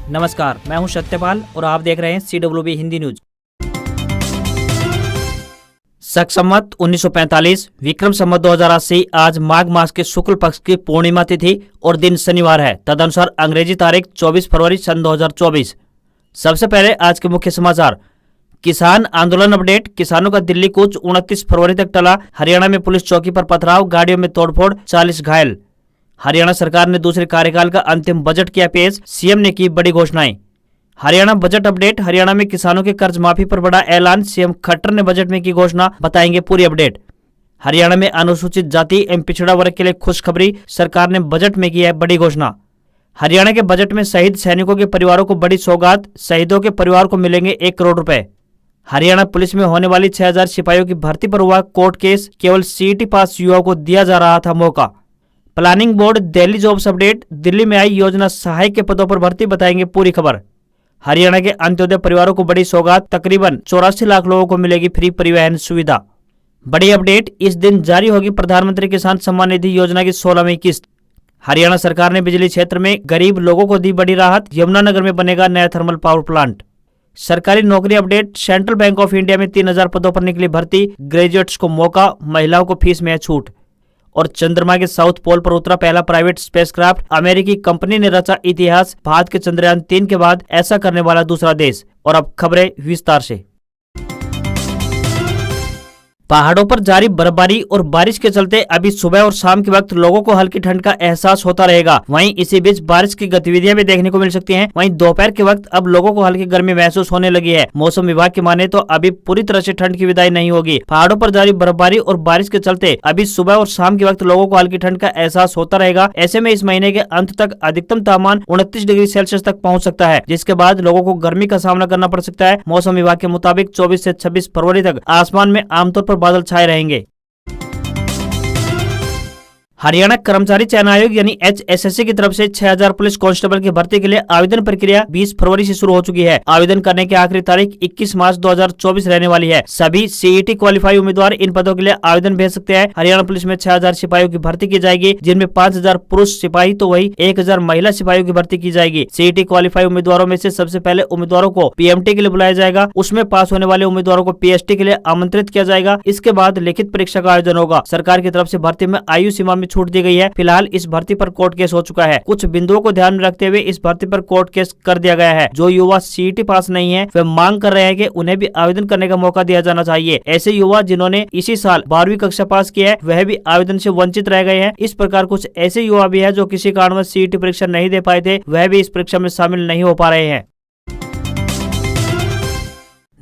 नमस्कार, मैं हूं सत्यपाल और आप देख रहे हैं CWB हिंदी न्यूज। शक संवत 1945 विक्रम संवत 2080 आज माघ मास के शुक्ल पक्ष की पूर्णिमा तिथि और दिन शनिवार है। तदनुसार अंग्रेजी तारीख 24 फरवरी सन 2024। सबसे पहले आज के मुख्य समाचार। किसान आंदोलन अपडेट। किसानों का दिल्ली कूच 29 फरवरी तक टला। हरियाणा में पुलिस चौकी पर पथराव, गाड़ियों में तोड़फोड़, 40 घायल। हरियाणा सरकार ने दूसरे कार्यकाल का अंतिम बजट किया पेश, सीएम ने की बड़ी घोषणाएं। Haryana budget update. हरियाणा में किसानों के कर्ज माफी पर बड़ा ऐलान, सीएम खट्टर ने बजट में की घोषणा, बताएंगे पूरी अपडेट। हरियाणा में अनुसूचित जाति एवं पिछड़ा वर्ग के लिए खुशखबरी, सरकार ने बजट में की है बड़ी घोषणा। हरियाणा के बजट में शहीद सैनिकों के परिवारों को बड़ी सौगात, शहीदों के परिवार को मिलेंगे 1 करोड़ रुपए। हरियाणा पुलिस में होने वाली 6000 सिपाहियों की भर्ती पर हुआ कोर्ट केस, केवल सीईटी पास युवाओं को दिया जा रहा था मौका। Planning board Delhi jobs update. Delhi में आई योजना सहायक के पदों पर भर्ती, बताएंगे पूरी खबर। हरियाणा के अंत्योदय परिवारों को बड़ी सौगात, तकरीबन 84 लाख लोगों को मिलेगी फ्री परिवहन सुविधा। बड़ी अपडेट। इस दिन जारी होगी प्रधानमंत्री किसान सम्मान निधि योजना की 16वीं किस्त। हरियाणा सरकार ने बिजली क्षेत्र में गरीब लोगों को दी बड़ी राहत, यमुनानगर में बनेगा नया थर्मल पावर प्लांट। सरकारी नौकरी update. Central bank of India में 3000 पदों पर निकली भर्ती, ग्रेजुएट्स को मौका, महिलाओं को फीस में है छूट। और चंद्रमा के साउथ पोल पर उतरा पहला प्राइवेट स्पेसक्राफ्ट, अमेरिकी कंपनी ने रचा इतिहास, भारत के चंद्रयान 3 के बाद ऐसा करने वाला दूसरा देश। और अब खबरें विस्तार से। पहाड़ों पर जारी बर्फबारी और बारिश के चलते अभी सुबह और शाम के वक्त लोगों को हल्की ठंड का एहसास होता रहेगा। वहीं इसी बीच बारिश की गतिविधियां भी देखने को मिल सकती हैं। वहीं दोपहर के वक्त अब लोगों को हल्की गर्मी महसूस होने लगी है। मौसम विभाग की माने तो अभी पूरी तरह से ठंड की विदाई नहीं होगी। पहाड़ों पर जारी बर्फबारी और बारिश के चलते अभी सुबह और शाम के वक्त लोगों को हल्की ठंड का एहसास होता रहेगा। ऐसे में इस महीने के अंत तक अधिकतम तापमान 29 डिग्री सेल्सियस तक पहुँच सकता है, जिसके बाद लोगों को गर्मी का सामना करना पड़ सकता है। मौसम विभाग के मुताबिक 24 से 26 फरवरी तक आसमान में आमतौर पर बादल छाए रहेंगे। हरियाणा कर्मचारी चयन आयोग यानी HSSC की तरफ से 6000 पुलिस कांस्टेबल की भर्ती के लिए आवेदन प्रक्रिया 20 फरवरी से शुरू हो चुकी है। आवेदन करने की आखिरी तारीख 21 मार्च 2024 रहने वाली है। सभी सीईटी क्वालिफाई उम्मीदवार इन पदों के लिए आवेदन भेज सकते हैं। हरियाणा पुलिस में 6000 सिपाहियों की भर्ती की जाएगी, जिनमें 5000 पुरुष सिपाही तो वही 1000 महिला सिपाहियों की भर्ती की जाएगी। सीईटी क्वालिफाई उम्मीदवारों में से सबसे पहले उम्मीदवारों को PMT के लिए बुलाया जाएगा। उसमें पास होने वाले उम्मीदवारों को PST के लिए आमंत्रित किया जाएगा। इसके बाद लिखित परीक्षा का आयोजन होगा। सरकार की तरफ से भर्ती में आयु सीमा में छूट दी गई है। फिलहाल इस भर्ती पर कोर्ट केस हो चुका है। कुछ बिंदुओं को ध्यान में रखते हुए इस भर्ती पर कोर्ट केस कर दिया गया है। जो युवा सीईटी पास नहीं है वे मांग कर रहे हैं कि उन्हें भी आवेदन करने का मौका दिया जाना चाहिए। ऐसे युवा जिन्होंने इसी साल 12वीं कक्षा पास किया है वह भी आवेदन से वंचित रह गए हैं। इस प्रकार कुछ ऐसे युवा भी है जो किसी कारणवश सीईटी परीक्षा नहीं दे पाए थे, वह भी इस परीक्षा में शामिल नहीं हो पा रहे हैं।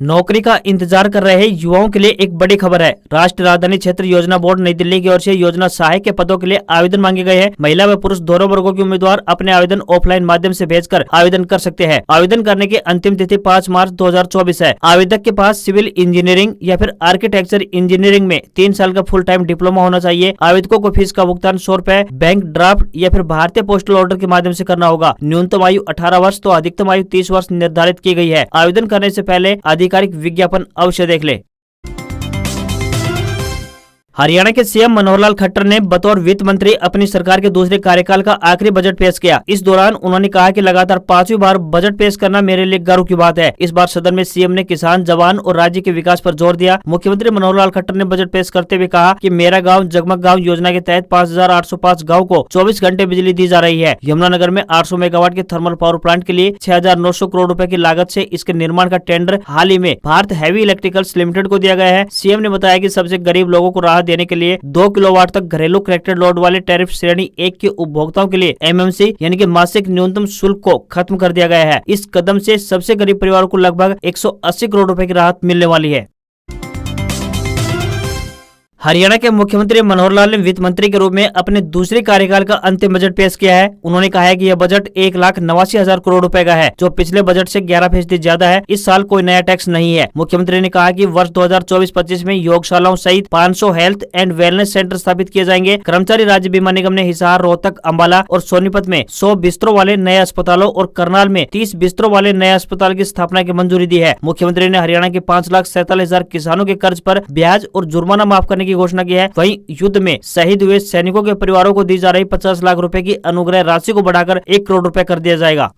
नौकरी का इंतजार कर रहे युवाओं के लिए एक बड़ी खबर है। राष्ट्रीय राजधानी क्षेत्र योजना बोर्ड नई दिल्ली की ओर से योजना सहायक के पदों के लिए आवेदन मांगे गए हैं। महिला व पुरुष दोनों वर्गों के उम्मीदवार अपने आवेदन ऑफलाइन माध्यम से भेजकर आवेदन कर सकते हैं। आवेदन करने की अंतिम तिथि 5 मार्च 2024 है। आवेदक के पास सिविल इंजीनियरिंग या फिर आर्किटेक्चर इंजीनियरिंग में 3 साल का फुल टाइम डिप्लोमा होना चाहिए। आवेदकों को फीस का भुगतान 100 रुपए बैंक ड्राफ्ट या फिर भारतीय पोस्टल ऑर्डर के माध्यम से करना होगा। न्यूनतम आयु 18 वर्ष तो अधिकतम आयु 30 वर्ष निर्धारित की गई है। आवेदन करने से पहले आधिकारिक विज्ञापन अवश्य देख ले। हरियाणा के सीएम मनोहर लाल खट्टर ने बतौर वित्त मंत्री अपनी सरकार के दूसरे कार्यकाल का आखिरी बजट पेश किया। इस दौरान उन्होंने कहा कि लगातार 5वीं बार बजट पेश करना मेरे लिए गर्व की बात है। इस बार सदन में सीएम ने किसान, जवान और राज्य के विकास पर जोर दिया। मुख्यमंत्री मनोहर लाल खट्टर ने बजट पेश करते हुए कहा कि मेरा गाँव जगमग गाँव योजना के तहत 5805 गाँव को 24 घंटे बिजली दी जा रही है। यमुनानगर में 800 मेगावाट के थर्मल पावर प्लांट के लिए 6900 करोड़ रुपए की लागत से इसके निर्माण का टेंडर हाल ही में भारत हैवी इलेक्ट्रिकल्स लिमिटेड को दिया गया है। सीएम ने बताया कि सबसे गरीब लोगों को राहत देने के लिए 2 किलोवाट तक घरेलू कनेक्टेड लोड वाले टैरिफ श्रेणी 1 के उपभोक्ताओं के लिए MMC यानी कि मासिक न्यूनतम शुल्क को खत्म कर दिया गया है। इस कदम से सबसे गरीब परिवारों को लगभग 180 करोड़ रुपए की राहत मिलने वाली है। हरियाणा के मुख्यमंत्री मनोहर लाल ने वित्त मंत्री के रूप में अपने दूसरे कार्यकाल का अंतिम बजट पेश किया है। उन्होंने कहा है कि यह बजट 1,89,000 करोड़ रुपए का है, जो पिछले बजट से 11% ज्यादा है। इस साल कोई नया टैक्स नहीं है। मुख्यमंत्री ने कहा कि वर्ष 2024-25 में योगशालाओं सहित 500 हेल्थ एंड वेलनेस सेंटर स्थापित किए जाएंगे। कर्मचारी राज्य बीमा निगम ने हिसार, रोहतक, अम्बाला और सोनीपत में 100 बिस्तरों वाले नए अस्पतालों और करनाल में 30 बिस्तरों वाले नए अस्पताल की स्थापना की मंजूरी दी है। मुख्यमंत्री ने हरियाणा के 5,47,000 किसानों के कर्ज पर ब्याज और जुर्माना माफ करने की घोषणा की है। वहीं युद्ध में शहीद हुए सैनिकों के परिवारों को दी जा रही 50 लाख रुपए की अनुग्रह राशि को बढ़ाकर 1 करोड़ रुपए कर दिया जाएगा।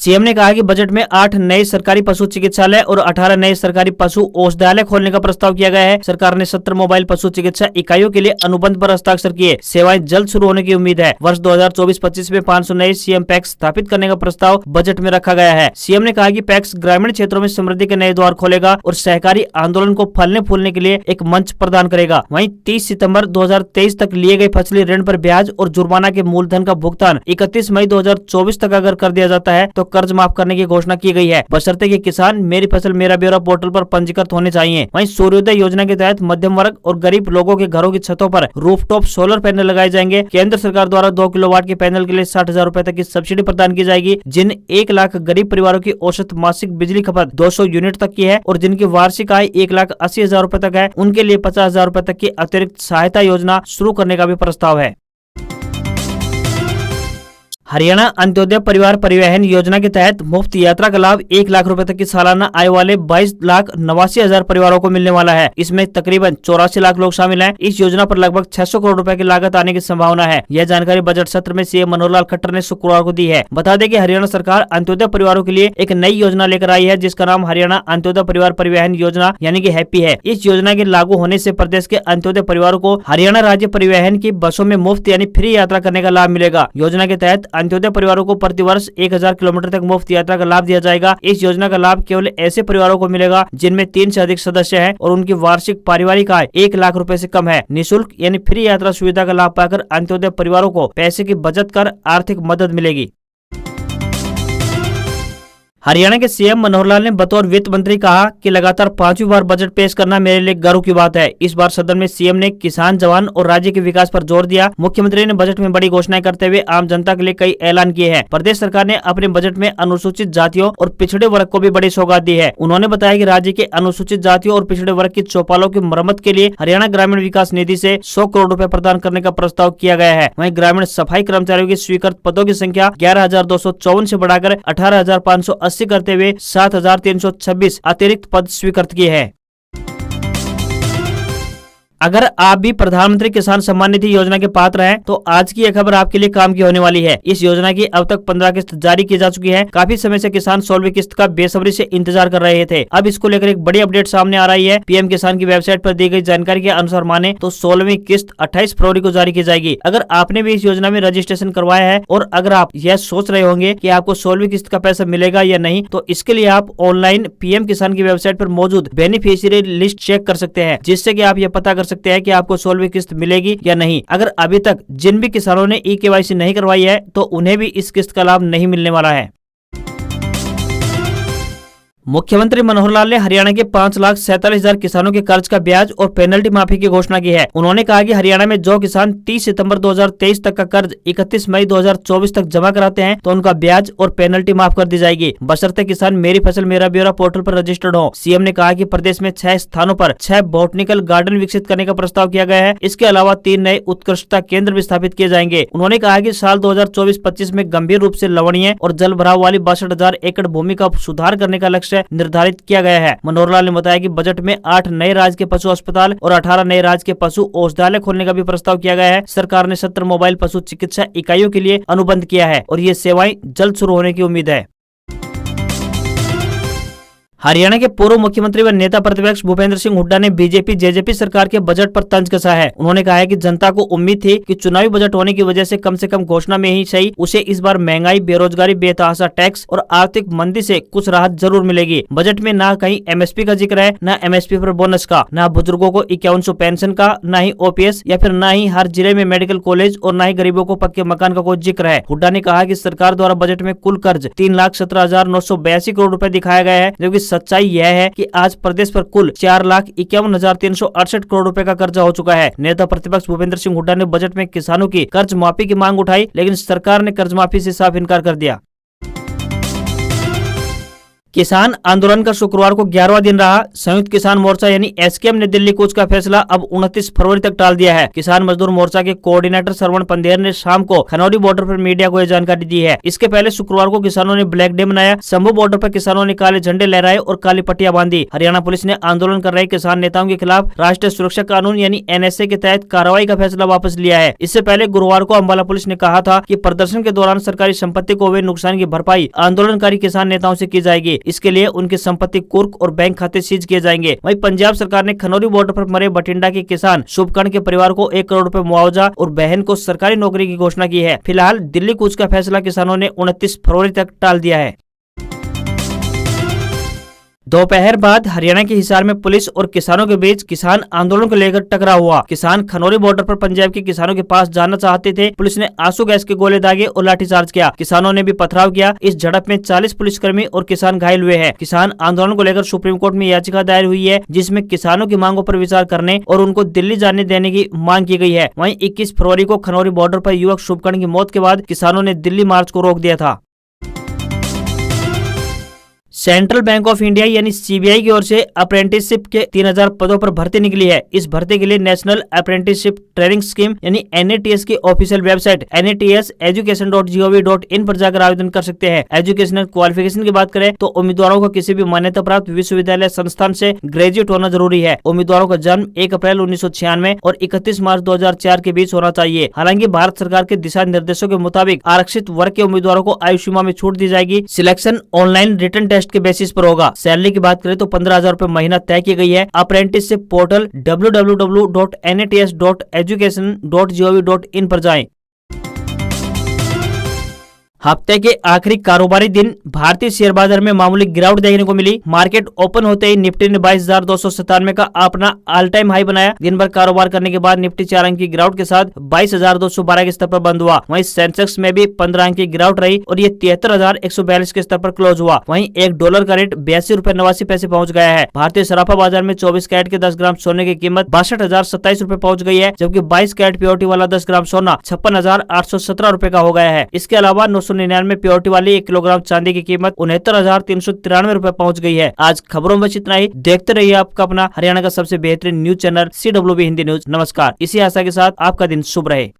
सीएम ने कहा कि बजट में 8 नए सरकारी पशु चिकित्सालय और 18 नए सरकारी पशु औषधालय खोलने का प्रस्ताव किया गया है। सरकार ने 17 मोबाइल पशु चिकित्सा इकाइयों के लिए अनुबंध पर हस्ताक्षर किए। सेवाएं जल्द शुरू होने की उम्मीद है। वर्ष 2024-25 में 500 नए सीएम पैक्स स्थापित करने का प्रस्ताव बजट में रखा गया है। सीएम ने कहा कि पैक्स ग्रामीण क्षेत्रों में समृद्धि के नए द्वार खोलेगा और सहकारी आंदोलन को फलने फूलने के लिए एक मंच प्रदान करेगा। वहीं 30 सितंबर 2023 तक लिए गए फसली ऋण पर ब्याज और जुर्माना के मूलधन का भुगतान 31 मई 2024 तक अगर कर दिया जाता है तो कर्ज माफ करने की घोषणा की गई है, बशर्ते कि किसान मेरी फसल मेरा ब्यौरा पोर्टल पर पंजीकृत होने चाहिए। वहीं सूर्योदय योजना के तहत मध्यम वर्ग और गरीब लोगों के घरों की छतों पर रूफटॉप सोलर पैनल लगाए जाएंगे। केंद्र सरकार द्वारा 2 किलोवाट के पैनल के लिए 60,000 रूपए तक की सब्सिडी प्रदान की जाएगी। जिन 1 लाख गरीब परिवारों की औसत मासिक बिजली खपत 200 यूनिट तक की है और जिनकी वार्षिक आय 1,80,000 रूपए तक है, उनके लिए 50,000 रूपए तक की अतिरिक्त सहायता योजना शुरू करने का भी प्रस्ताव है। हरियाणा अंत्योदय परिवार परिवहन योजना के तहत मुफ्त यात्रा का लाभ 1 लाख रुपए तक की सालाना आय वाले 22,89,000 परिवारों को मिलने वाला है। इसमें तकरीबन 84 लाख लोग शामिल हैं। इस योजना पर लगभग 600 करोड़ रुपए की लागत आने की संभावना है। यह जानकारी बजट सत्र में सीएम मनोहर लाल खट्टर ने शुक्रवार को दी है। बता दें कि हरियाणा सरकार अंत्योदय परिवारों के लिए एक नई योजना लेकर आई है, जिसका नाम हरियाणा अंत्योदय परिवार परिवहन योजना यानी कि हैप्पी है। इस योजना के लागू होने से प्रदेश के अंत्योदय परिवारों को हरियाणा राज्य परिवहन की बसों में मुफ्त यानी फ्री यात्रा करने का लाभ मिलेगा। योजना के तहत अंत्योदय परिवारों को प्रति वर्ष 1000 किलोमीटर तक मुफ्त यात्रा का लाभ दिया जाएगा। इस योजना का लाभ केवल ऐसे परिवारों को मिलेगा जिनमें 3 से अधिक सदस्य हैं और उनकी वार्षिक पारिवारिक आय 1 लाख रुपए से कम है। निःशुल्क यानी फ्री यात्रा सुविधा का लाभ पाकर अंत्योदय परिवारों को पैसे की बचत कर आर्थिक मदद मिलेगी। हरियाणा के सीएम मनोहर लाल ने बतौर वित्त मंत्री कहा कि लगातार 5वीं बार बजट पेश करना मेरे लिए गर्व की बात है। इस बार सदन में सीएम ने किसान, जवान और राज्य के विकास पर जोर दिया। मुख्यमंत्री ने बजट में बड़ी घोषणाएं करते हुए आम जनता के लिए कई ऐलान किए हैं। प्रदेश सरकार ने अपने बजट में अनुसूचित जातियों और पिछड़े वर्ग को भी बड़ी सौगात दी है। उन्होंने बताया कि राज्य के अनुसूचित जातियों और पिछड़े वर्ग की चौपालों की मरम्मत के लिए हरियाणा ग्रामीण विकास निधि से 100 करोड़ रुपए प्रदान करने का प्रस्ताव किया गया है। वहीं ग्रामीण सफाई कर्मचारियों की स्वीकृत पदों की संख्या 11,254 से बढ़ाकर 18,580 करते हुए 7,326 अतिरिक्त पद स्वीकृत किए हैं। अगर आप भी प्रधानमंत्री किसान सम्मान निधि योजना के पात्र हैं तो आज की यह खबर आपके लिए काम की होने वाली है। इस योजना की अब तक 15 किस्त जारी की जा चुकी है। काफी समय से किसान 16वीं किस्त का बेसब्री से इंतजार कर रहे थे। अब इसको लेकर एक बड़ी अपडेट सामने आ रही है। पीएम किसान की वेबसाइट पर दी गई जानकारी के अनुसार माने तो 16वीं किस्त 28 फरवरी को जारी की जाएगी। अगर आपने भी इस योजना में रजिस्ट्रेशन करवाया है और अगर आप यह सोच रहे होंगे कि आपको 16वीं किस्त का पैसा मिलेगा या नहीं, तो इसके लिए आप ऑनलाइन पीएम किसान की वेबसाइट पर मौजूद बेनिफिशियरी लिस्ट चेक कर सकते हैं, जिससे कि आप यह पता कर सकते हैं कि आपको 16वीं किस्त मिलेगी या नहीं। अगर अभी तक जिन भी किसानों ने ई-केवाईसी नहीं करवाई है तो उन्हें भी इस किस्त का लाभ नहीं मिलने वाला है। मुख्यमंत्री मनोहर लाल ने हरियाणा के 5,47,000 किसानों के कर्ज का ब्याज और पेनल्टी माफी की घोषणा की है। उन्होंने कहा कि हरियाणा में जो किसान 30 सितंबर 2023 तक का कर्ज 31 मई 2024 तक जमा कराते हैं तो उनका ब्याज और पेनल्टी माफ कर दी जाएगी, बशर्ते किसान मेरी फसल मेरा ब्यौरा पोर्टल पर रजिस्टर्ड हो। सीएम ने कहा कि प्रदेश में 6 स्थानों पर 6 बोटनिकल गार्डन विकसित करने का प्रस्ताव किया गया है। इसके अलावा 3 नए उत्कृष्टता केंद्र भी स्थापित किए जाएंगे। उन्होंने कहा कि साल 2024-25 में गंभीर रूप से लवणीय और जल भराव वाली 62,000 एकड़ भूमि का सुधार करने का लक्ष्य निर्धारित किया गया है। मनोहर लाल ने बताया कि बजट में 8 नए राज्य के पशु अस्पताल और 18 नए राज्य के पशु औषधालय खोलने का भी प्रस्ताव किया गया है। सरकार ने 17 मोबाइल पशु चिकित्सा इकाइयों के लिए अनुबंध किया है और ये सेवाएं जल्द शुरू होने की उम्मीद है। हरियाणा के पूर्व मुख्यमंत्री व नेता प्रतिपक्ष भूपेंद्र सिंह हुड्डा ने बीजेपी जेजेपी सरकार के बजट पर तंज कसा है। उन्होंने कहा है कि जनता को उम्मीद थी कि चुनावी बजट होने की वजह से कम घोषणा में ही सही उसे इस बार महंगाई, बेरोजगारी, बेतहाशा टैक्स और आर्थिक मंदी से कुछ राहत जरूर मिलेगी। बजट में न कहीं एमएसपी का जिक्र है, न एमएसपी पर बोनस का, न बुजुर्गों को 5100 पेंशन का, न ही ओपीएस या फिर न ही हर जिले में मेडिकल कॉलेज और न ही गरीबों को पक्के मकान का कोई जिक्र है। हुड्डा ने कहा कि सरकार द्वारा बजट में कुल कर्ज 3,17,982 करोड़ रुपए दिखाया गया है, जबकि सच्चाई यह है कि आज प्रदेश पर कुल 4,51,368 करोड़ रुपए का कर्जा हो चुका है। नेता प्रतिपक्ष भूपेंद्र सिंह हुड्डा ने बजट में किसानों की कर्ज माफी की मांग उठाई, लेकिन सरकार ने कर्ज माफी से साफ इनकार कर दिया। किसान आंदोलन का शुक्रवार को 11वां दिन रहा। संयुक्त किसान मोर्चा यानी एसकेएम ने दिल्ली कूच का फैसला अब 29 फरवरी तक टाल दिया है। किसान मजदूर मोर्चा के कोऑर्डिनेटर श्रवण पंदेर ने शाम को खनौरी बॉर्डर पर मीडिया को यह जानकारी दी है। इसके पहले शुक्रवार को किसानों ने ब्लैक डे मनाया। शंभू बॉर्डर पर किसानों ने काले झंडे लहराए और काली पट्टियां बांधी। हरियाणा पुलिस ने आंदोलन कर रहे किसान नेताओं के खिलाफ राष्ट्रीय सुरक्षा कानून यानी एनएसए के तहत कार्रवाई का फैसला वापस लिया है। इससे पहले गुरुवार को अंबाला पुलिस ने कहा था कि प्रदर्शन के दौरान सरकारी संपत्ति को हुए नुकसान की भरपाई आंदोलनकारी किसान नेताओं से की जाएगी। इसके लिए उनकी संपत्ति, कुर्क और बैंक खाते सीज किए जाएंगे। वहीं पंजाब सरकार ने खनौरी बॉर्डर पर मरे बठिंडा के किसान शुभकर्ण के परिवार को 1 करोड़ रुपए मुआवजा और बहन को सरकारी नौकरी की घोषणा की है। फिलहाल दिल्ली कूच का फैसला किसानों ने 29 फरवरी तक टाल दिया है। दोपहर बाद हरियाणा के हिसार में पुलिस और किसानों के बीच किसान आंदोलन को लेकर टकराव हुआ। किसान खनौरी बॉर्डर पर पंजाब के किसानों के पास जाना चाहते थे। पुलिस ने आंसू गैस के गोले दागे और लाठीचार्ज किया। किसानों ने भी पथराव किया। इस झड़प में 40 पुलिसकर्मी और किसान घायल हुए हैं। किसान आंदोलन को लेकर सुप्रीम कोर्ट में याचिका दायर हुई है, जिसमें किसानों की मांगों पर विचार करने और उनको दिल्ली जाने देने की मांग की गई है। वहीं 21 फरवरी को खनौरी बॉर्डर पर युवक शुभकर्ण की मौत के बाद किसानों ने दिल्ली मार्च को रोक दिया था। सेंट्रल बैंक ऑफ इंडिया यानी सीबीआई की ओर से अप्रेंटिसशिप के 3000 पदों पर भर्ती निकली है। इस भर्ती के लिए नेशनल अप्रेंटिसशिप ट्रेनिंग स्कीम यानी एनएटीएस की ऑफिशियल वेबसाइट nateseducation.gov.in पर जाकर आवेदन कर सकते हैं। एजुकेशनल क्वालिफिकेशन की बात करें तो उम्मीदवारों को किसी भी मान्यता प्राप्त विश्वविद्यालय संस्थान से ग्रेजुएट होना जरूरी है। उम्मीदवारों का जन्म 1 अप्रैल 1996 और 31 मार्च 2004 के बीच होना चाहिए। हालांकि भारत सरकार के दिशा निर्देशों के मुताबिक आरक्षित वर्ग के उम्मीदवारों को आयु सीमा में छूट दी जाएगी। सिलेक्शन ऑनलाइन रिटन टेस्ट के बेसिस पर होगा। सैलरी की बात करें तो 15,000 रुपए महीना तय की गई है। अप्रेंटिसशिप पोर्टल www.nates.education.gov.in पर जाएं। हफ्ते के आखिरी कारोबारी दिन भारतीय शेयर बाजार में मामूली गिरावट देखने को मिली। मार्केट ओपन होते ही निफ्टी ने 22,297 का अपना ऑल टाइम हाई बनाया। दिन भर कारोबार करने के बाद निफ्टी 4 अंक की गिरावट के साथ 22,212 के स्तर पर बंद हुआ। वहीं सेंसेक्स में भी 15 अंक की गिरावट रही और ये 73,142 के स्तर पर क्लोज हुआ। वहीं $1 का रेट 82.89 पहुंच गया है। भारतीय सराफा बाजार में 24 कैरेट के 10 ग्राम सोने की कीमत 62,027 रुपए पहुंच गई है, जबकि 22 कैरेट प्योरिटी वाला 10 ग्राम सोना 56,817 रुपए का हो गया है। इसके अलावा 999 प्योरिटी वाली 1 किलोग्राम चांदी की कीमत 69,393 रुपए पहुंच गई है। आज खबरों में इतना ही। देखते रहिए आपका अपना हरियाणा का सबसे बेहतरीन news channel CWB Hindi news. नमस्कार। इसी आशा के साथ आपका दिन शुभ रहे।